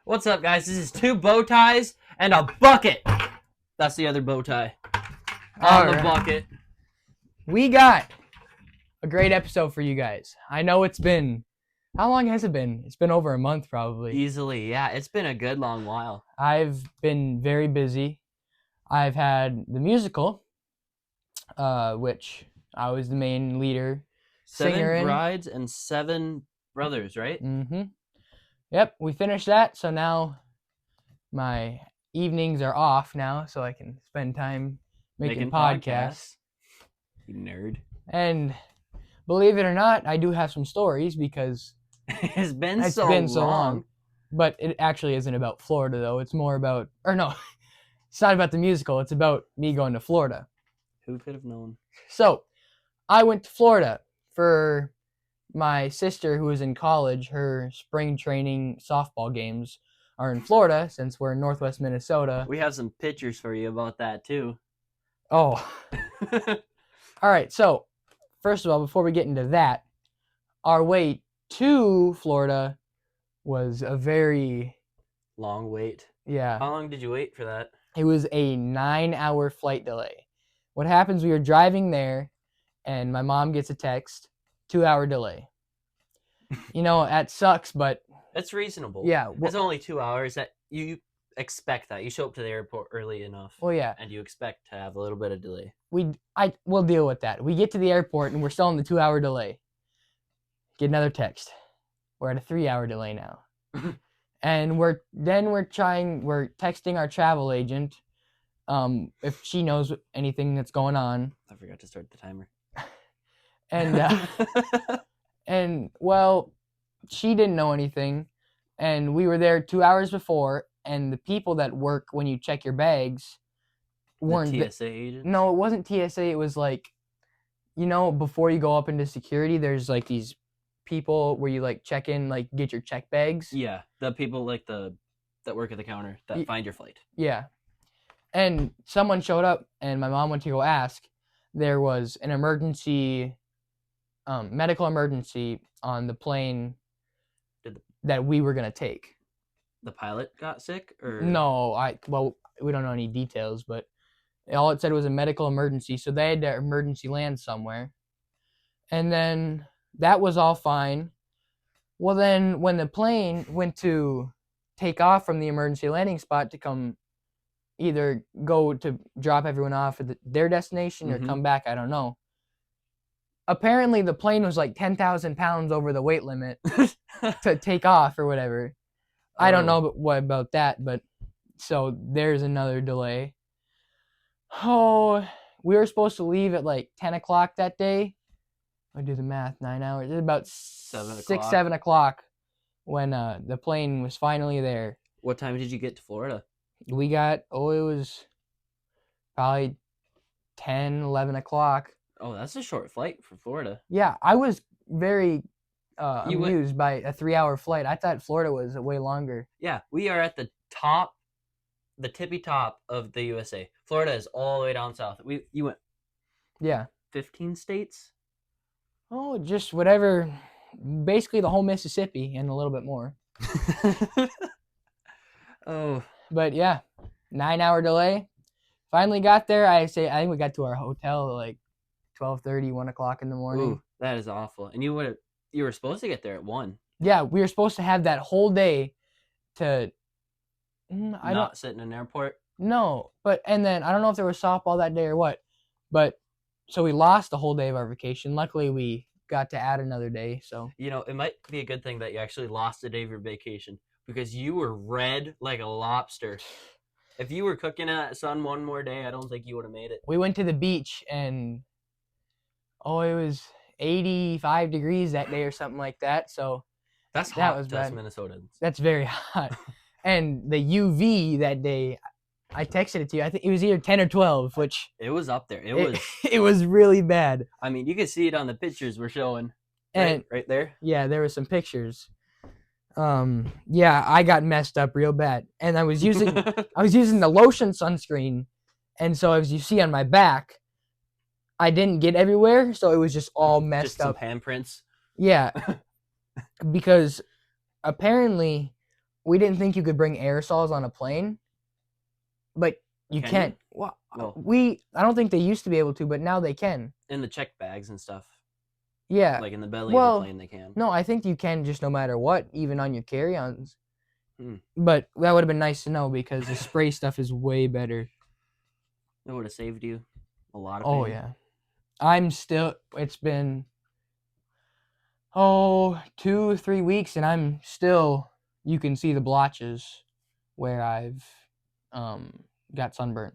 What's up, guys? This is 2 bow ties and a bucket. That's the other bow tie. On the bucket. We got a great episode for you guys. I know it's been... How long has it been? It's been over a month, probably. Easily, yeah. It's been a good long while. I've been very busy. I've had the musical, which I was the main leader, singer 7 in. brides and 7 brothers, right? Mm-hmm. Yep, we finished that, so now my evenings are off now, so I can spend time making podcasts. You nerd. And believe it or not, I do have some stories because It's been it's so been so long. long. But it actually isn't about Florida, though. It's more about... Or no, it's not about the musical. It's about me going to Florida. Who could have known? So, I went to Florida for my sister who was in college. Her spring training softball games are in Florida since we're in Northwest Minnesota. We have some pictures for you about that, too. Oh. All right, so first of all, before we get into that, our way to Florida was a very... Long wait. Yeah. How long did you wait for that? It was a 9-hour flight delay. What happens, we were driving there, and my mom gets a text, 2-hour delay. You know, that sucks, but... It's reasonable. Yeah. It's only 2 hours. That you expect that. You show up to the airport early enough. Well, yeah. And you expect to have a little bit of delay. We'll deal with that. We get to the airport, and we're still in the 2-hour delay. Get another text. We're at a 3-hour delay now. And we're texting our travel agent if she knows anything that's going on. I forgot to start the timer. And well, she didn't know anything, and we were there 2 hours before, and the people that work when you check your bags weren't the TSA agent? No, it wasn't TSA. It was like, you know, before you go up into security, there's like these people where you like check in, like get your check bags. Yeah, the people like that work at the counter that find your flight. Yeah. And someone showed up, and my mom went to go ask. There was an emergency, medical emergency on the plane that we were going to take. The pilot got sick? Or No, we don't know any details, but all it said was a medical emergency, so they had to emergency land somewhere. And then that was all fine. Well, then when the plane went to take off from the emergency landing spot to come either go to drop everyone off at their destination or come back, I don't know. Apparently, the plane was like 10,000 pounds over the weight limit to take off or whatever. I don't know what about that, but so there's another delay. Oh, we were supposed to leave at like 10 o'clock that day. I do the math, 9 hours. It's about 7 o'clock when the plane was finally there. What time did you get to Florida? We got, it was probably 10, 11 o'clock. Oh, that's a short flight for Florida. Yeah, I was very amused by a 3-hour flight. I thought Florida was way longer. Yeah, we are at the tippy top of the USA. Florida is all the way down south. You went 15 states? Oh, just whatever. Basically the whole Mississippi and a little bit more. Oh. But yeah, 9-hour delay. Finally got there. I think we got to our hotel at like 12:30, 1 o'clock in the morning. Ooh, that is awful. And you were supposed to get there at 1. Yeah, we were supposed to have that whole day to not sit in an airport? No, and then I don't know if there was softball that day or what, but so we lost the whole day of our vacation. Luckily, we got to add another day. So you know, it might be a good thing that you actually lost a day of your vacation because you were red like a lobster. If you were cooking in that sun one more day, I don't think you would have made it. We went to the beach and it was 85 degrees that day or something like that. So that's hot. That was bad. Minnesotans. That's very hot. And the UV that day, I texted it to you. I think it was either 10 or 12, which... It was up there. It was really bad. I mean, you can see it on the pictures we're showing. And right there? Yeah, there were some pictures. Yeah, I got messed up real bad. And I was using the lotion sunscreen. And so as you see on my back, I didn't get everywhere, so it was just all messed up. Just some handprints? Yeah. Because apparently we didn't think you could bring aerosols on a plane, but you Can can. you? Well, Well, I don't think they used to be able to, but now they can. in the check bags and stuff, Yeah. like in the belly Well, of the plane, they can. no, I think you can just no matter what, even on your carry-ons. Hmm. But that would have been nice to know because the spray stuff is way better. It would have saved you a lot of Oh pain. yeah. It's been 2-3 weeks and I'm still, you can see the blotches where I've got sunburnt.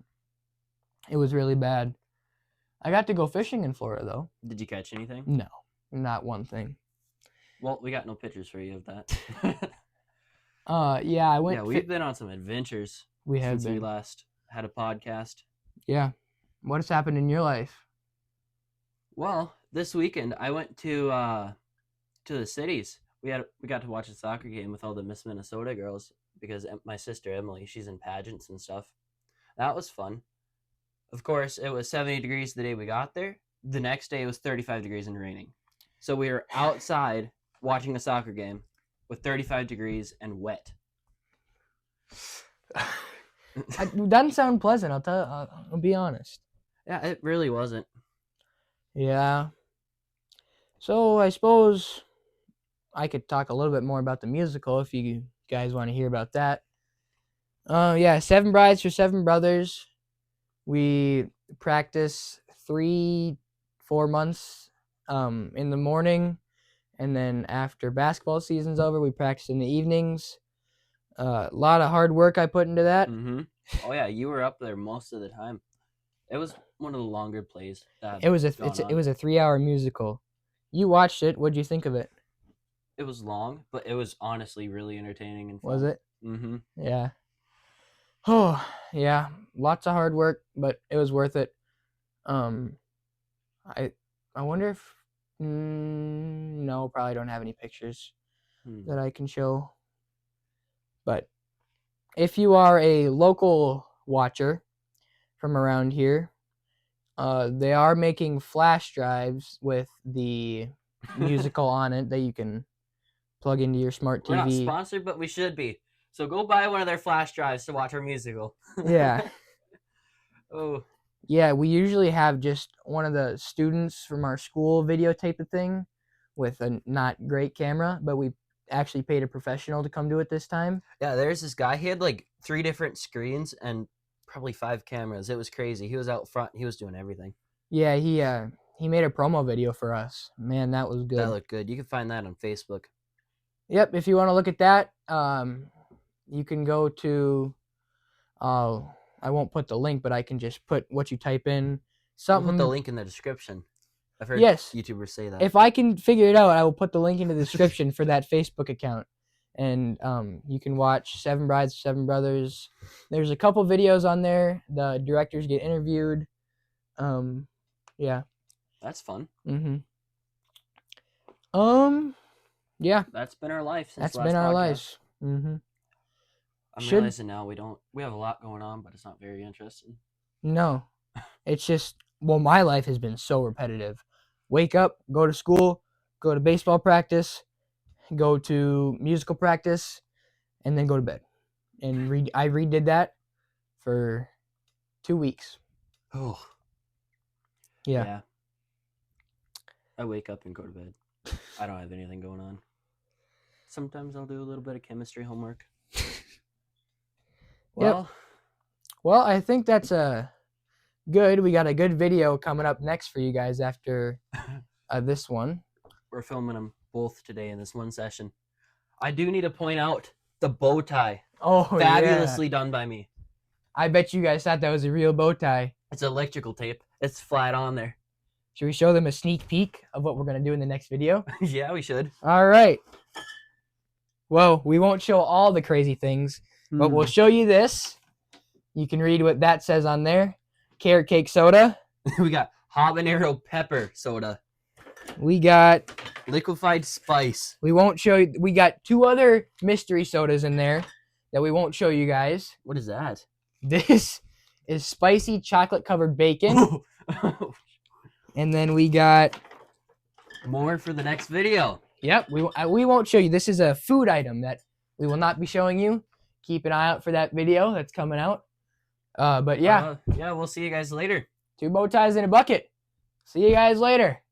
It was really bad. I got to go fishing in Florida though. Did you catch anything? No, not one thing. Well, we got no pictures for you of that. Yeah, I went. Yeah, we've been on some adventures We have since we been. last had a podcast. Yeah. What has happened in your life? Well, this weekend I went to the cities. We got to watch a soccer game with all the Miss Minnesota girls because my sister Emily, she's in pageants and stuff. That was fun. Of course, it was 70 degrees the day we got there. The next day it was 35 degrees and raining. So we were outside watching a soccer game with 35 degrees and wet. It doesn't sound pleasant. I'll be honest. Yeah, it really wasn't. Yeah. So I suppose I could talk a little bit more about the musical if you guys want to hear about that. Yeah, 7 Brides for 7 Brothers. We practice 3-4 months in the morning, and then after basketball season's over, we practice in the evenings. A lot of hard work I put into that. Mm-hmm. Oh yeah, you were up there most of the time. It was one of the longer plays. It was a 3-hour musical. You watched it. What'd you think of it? It was long, but it was honestly really entertaining and fun. Was it? Mm-hmm. Yeah. Oh, yeah. Lots of hard work, but it was worth it. I wonder if no, probably don't have any pictures that I can show. But if you are a local watcher from around here, they are making flash drives with the musical on it that you can plug into your smart TV. We're not sponsored, but we should be. So go buy one of their flash drives to watch our musical. Yeah. Oh. Yeah, we usually have just one of the students from our school videotape the thing with a not great camera, but we actually paid a professional to come do it this time. Yeah, there's this guy. He had like 3 different screens and probably 5 cameras. It was crazy. He was out front. He was doing everything. Yeah, he made a promo video for us. Man, that was good. That looked good. You can find that on Facebook. Yep, if you want to look at that, you can go to I won't put the link, but I can just put what you type in. I'll put the link in the description. I've heard Yes. YouTubers say that. If I can figure it out, I will put the link in the description for that Facebook account. And you can watch 7 Brides, 7 Brothers. There's a couple videos on there. The directors get interviewed. Yeah. That's fun. Mm-hmm. Yeah. That's been our life since That's last been our podcast. lives. Mm-hmm. I'm realizing now we have a lot going on, but it's not very interesting. No. It's just, well, my life has been so repetitive. Wake up, go to school, go to baseball practice, go to musical practice, and then go to bed. And I redid that for 2 weeks. Oh. Yeah. I wake up and go to bed. I don't have anything going on. Sometimes I'll do a little bit of chemistry homework. Well, Well, I think that's good. We got a good video coming up next for you guys after this one. we're filming them both today in this one session. I do need to point out the bow tie. Oh, Fabulously done by me. I bet you guys thought that was a real bow tie. It's electrical tape. It's flat on there. Should we show them a sneak peek of what we're going to do in the next video? Yeah, we should. All right. Well, we won't show all the crazy things, but we'll show you this. You can read what that says on there. Carrot cake soda. We got habanero pepper soda. We got... Liquefied spice. We won't show you... We got 2 other mystery sodas in there that we won't show you guys. What is that? This is spicy chocolate-covered bacon. And then we got... More for the next video. Yep, we won't show you. This is a food item that we will not be showing you. Keep an eye out for that video that's coming out. But yeah, Yeah, we'll see you guys later. 2 bow ties in a bucket. See you guys later.